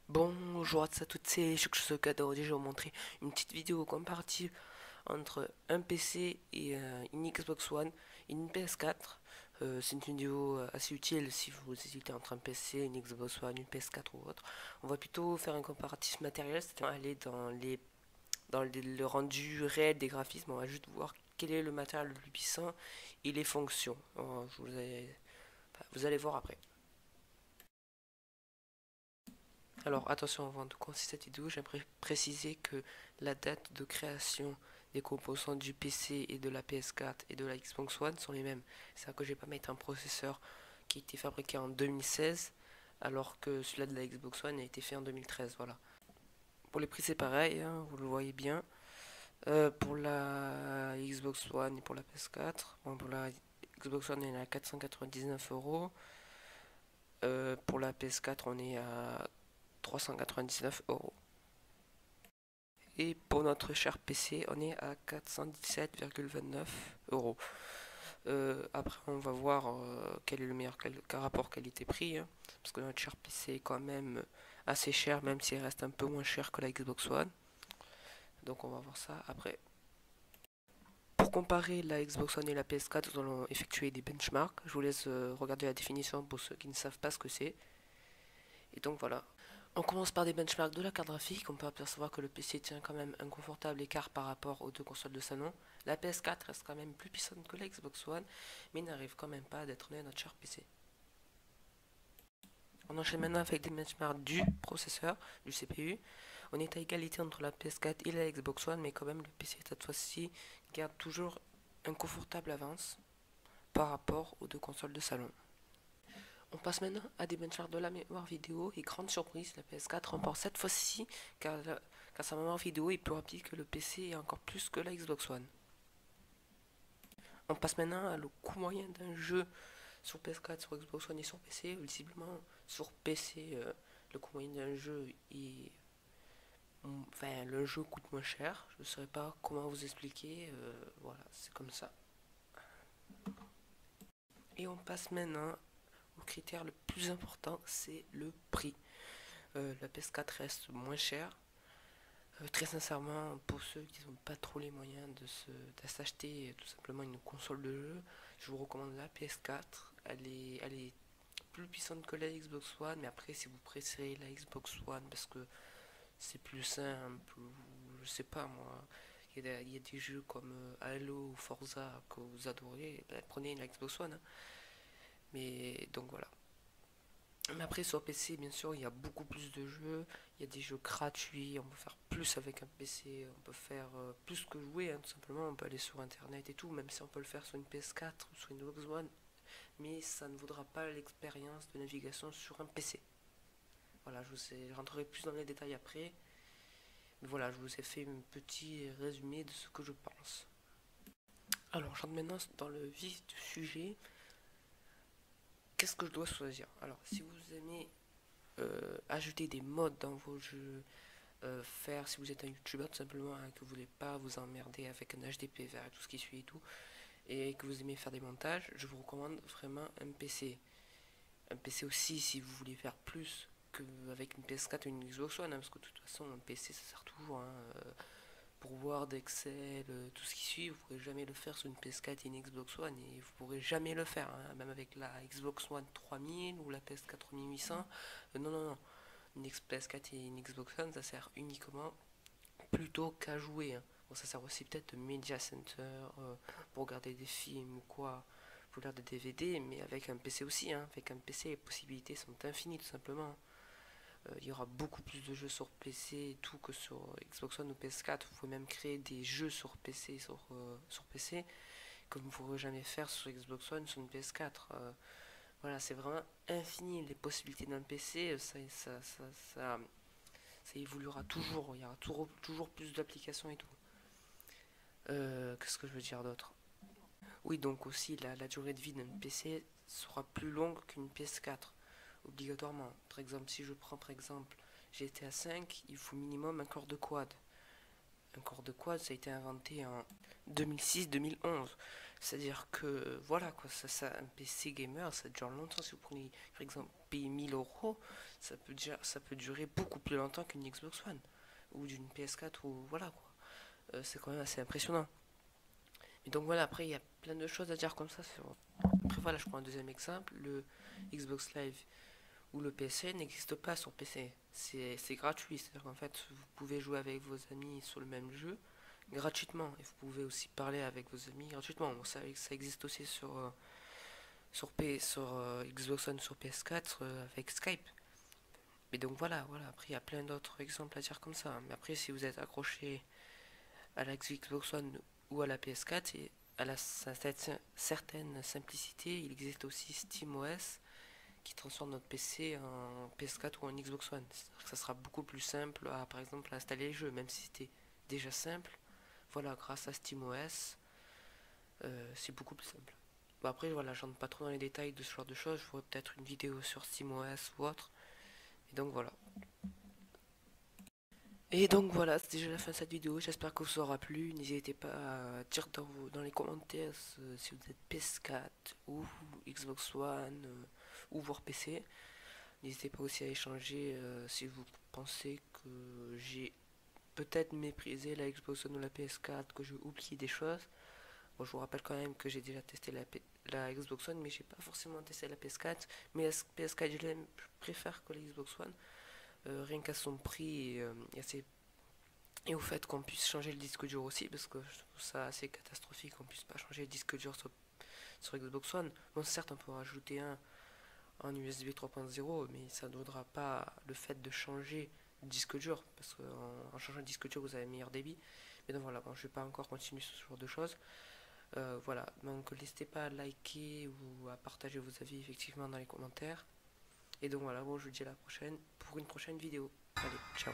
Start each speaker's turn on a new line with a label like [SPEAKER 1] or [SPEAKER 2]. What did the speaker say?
[SPEAKER 1] Bonjour à toutes, c'est Shukshukada. Aujourd'hui, je vais vous montrer une petite vidéo comparative entre un PC et une Xbox One et une PS4. C'est une vidéo assez utile si vous hésitez entre un PC, une Xbox One, une PS4 ou autre. On va plutôt faire un comparatif matériel, c'est-à-dire aller le rendu réel des graphismes. On va juste voir quel est le matériel le plus puissant et les fonctions. Vous allez voir après. Alors attention, avant de commencer cette vidéo, j'aimerais préciser que la date de création des composants du PC et de la PS4 et de la Xbox One sont les mêmes. C'est-à-dire que je ne vais pas mettre un processeur qui a été fabriqué en 2016 alors que celui-là de la Xbox One a été fait en 2013. Voilà. Pour les prix c'est pareil, hein, vous le voyez bien. Pour la Xbox One et pour la PS4, bon, pour la Xbox One on est à 499 euros. Pour la PS4 on est à 399 euros. Et pour notre cher PC, on est à 417,29 euros. Après, on va voir quel est le meilleur rapport qualité-prix, hein, parce que notre cher PC est quand même assez cher, même s'il reste un peu moins cher que la Xbox One. Donc, on va voir ça après. Pour comparer la Xbox One et la PS4, nous allons effectuer des benchmarks. Je vous laisse regarder la définition pour ceux qui ne savent pas ce que c'est. Et donc voilà. On commence par des benchmarks de la carte graphique. On peut apercevoir que le PC tient quand même un confortable écart par rapport aux deux consoles de salon. La PS4 reste quand même plus puissante que la Xbox One, mais n'arrive quand même pas à détrôner notre cher PC. On enchaîne maintenant avec des benchmarks du processeur, du CPU. On est à égalité entre la PS4 et la Xbox One, mais quand même le PC cette fois-ci garde toujours un confortable avance par rapport aux deux consoles de salon. On passe maintenant à des benchmarks de la mémoire vidéo et grande surprise, la PS4 remporte cette fois-ci car sa mémoire vidéo est plus rapide que le PC et encore plus que la Xbox One. On passe maintenant à le coût moyen d'un jeu sur PS4, sur Xbox One et sur PC. Visiblement sur PC, le coût moyen d'un jeu est... Enfin, le jeu coûte moins cher. Je ne saurais pas comment vous expliquer. Voilà, c'est comme ça. Et on passe maintenant au critère le plus important, c'est le prix. La PS4 reste moins chère. Très sincèrement, pour ceux qui n'ont pas trop les moyens de s'acheter tout simplement une console de jeu, je vous recommande la PS4. Elle est plus puissante que la Xbox One, mais après, si vous préférez la Xbox One parce que c'est plus simple, ou je sais pas moi, il y a des jeux comme Halo ou Forza que vous adorez, ben, prenez la Xbox One, hein. Mais donc voilà. Mais après sur PC bien sûr il y a beaucoup plus de jeux, il y a des jeux gratuits, on peut faire plus avec un PC, on peut faire plus que jouer, hein, tout simplement, on peut aller sur internet et tout, même si on peut le faire sur une PS4 ou sur une Xbox One, mais ça ne vaudra pas l'expérience de navigation sur un PC. Voilà, je rentrerai plus dans les détails après, mais voilà, je vous ai fait un petit résumé de ce que je pense. Alors j'entre maintenant dans le vif du sujet. Qu'est-ce que je dois choisir? Alors si vous aimez ajouter des mods dans vos jeux, si vous êtes un youtubeur tout simplement, hein, que vous voulez pas vous emmerder avec un HDP vers tout ce qui suit et tout, et que vous aimez faire des montages, je vous recommande vraiment un PC. Un PC aussi si vous voulez faire plus qu'avec une PS4 ou une Xbox One, hein, parce que de toute façon un PC ça sert toujours, hein, pour Word, Excel, tout ce qui suit, vous ne pourrez jamais le faire sur une PS4 et une Xbox One, et vous pourrez jamais le faire, hein, même avec la Xbox One 3000 ou la PS4 3800. Non, non, non. Une PS4 et une Xbox One, ça sert uniquement plutôt qu'à jouer, hein. Bon, ça sert aussi peut-être de Media Center pour regarder des films ou quoi, pour lire des DVD, mais avec un PC aussi, hein. Avec un PC, les possibilités sont infinies tout simplement. Il y aura beaucoup plus de jeux sur PC et tout que sur Xbox One ou PS4. Vous pouvez même créer des jeux sur PC, sur PC, que vous ne pourrez jamais faire sur Xbox One, sur une PS4. Voilà, c'est vraiment infini les possibilités d'un PC. Ça évoluera toujours. Il y aura toujours plus d'applications et tout. Qu'est-ce que je veux dire d'autre? Oui, donc aussi la durée de vie d'un PC sera plus longue qu'une PS4, obligatoirement. Par exemple, si je prends par exemple GTA 5, il faut minimum un corps de quad. Un corps de quad, ça a été inventé en 2006-2011. C'est-à-dire que, voilà, quoi, un PC gamer, ça dure longtemps. Si vous prenez, par exemple, payer 1000 euros, ça peut durer beaucoup plus longtemps qu'une Xbox One ou d'une PS4, ou voilà, quoi. C'est quand même assez impressionnant. Et donc voilà, après, il y a plein de choses à dire comme ça. Après, voilà, je prends un deuxième exemple. Le Xbox Live ou le PC n'existe pas sur PC. C'est gratuit, c'est-à-dire qu'en fait, vous pouvez jouer avec vos amis sur le même jeu gratuitement. Et vous pouvez aussi parler avec vos amis gratuitement. Bon, ça existe aussi sur Xbox One, sur PS4 avec Skype. Mais donc voilà. Après, il y a plein d'autres exemples à dire comme ça. Mais après, si vous êtes accroché à la Xbox One ou à la PS4, et à cette certaine simplicité, il existe aussi SteamOS qui transforme notre PC en PS4 ou en Xbox One. C'est-à-dire que ça sera beaucoup plus simple à, par exemple, installer les jeux, même si c'était déjà simple. Voilà, grâce à SteamOS, c'est beaucoup plus simple. Bon, après, voilà, j'entre pas trop dans les détails de ce genre de choses. Je ferai peut-être une vidéo sur SteamOS ou autre. Et donc voilà. Et donc voilà, c'est déjà la fin de cette vidéo. J'espère que vous aura plu. N'hésitez pas à dire dans les commentaires si vous êtes PS4 ou Xbox One ou voire PC. N'hésitez pas aussi à échanger si vous pensez que j'ai peut-être méprisé la Xbox One ou la PS4, que j'ai oublié des choses. Bon, je vous rappelle quand même que j'ai déjà testé la Xbox One, mais j'ai pas forcément testé la PS4. Mais la PS4, je préfère que la Xbox One, rien qu'à son prix et au fait qu'on puisse changer le disque dur aussi, parce que je trouve ça assez catastrophique qu'on puisse pas changer le disque dur sur Xbox One. Bon, certes, on peut rajouter un USB 3.0, mais ça ne vaudra pas le fait de changer le disque dur, parce qu'en changeant le disque dur, vous avez un meilleur débit. Mais donc voilà, bon, je vais pas encore continuer ce genre de choses. Voilà, donc n'hésitez pas à liker ou à partager vos avis effectivement dans les commentaires. Et donc voilà, bon, je vous dis à la prochaine pour une prochaine vidéo. Allez, ciao.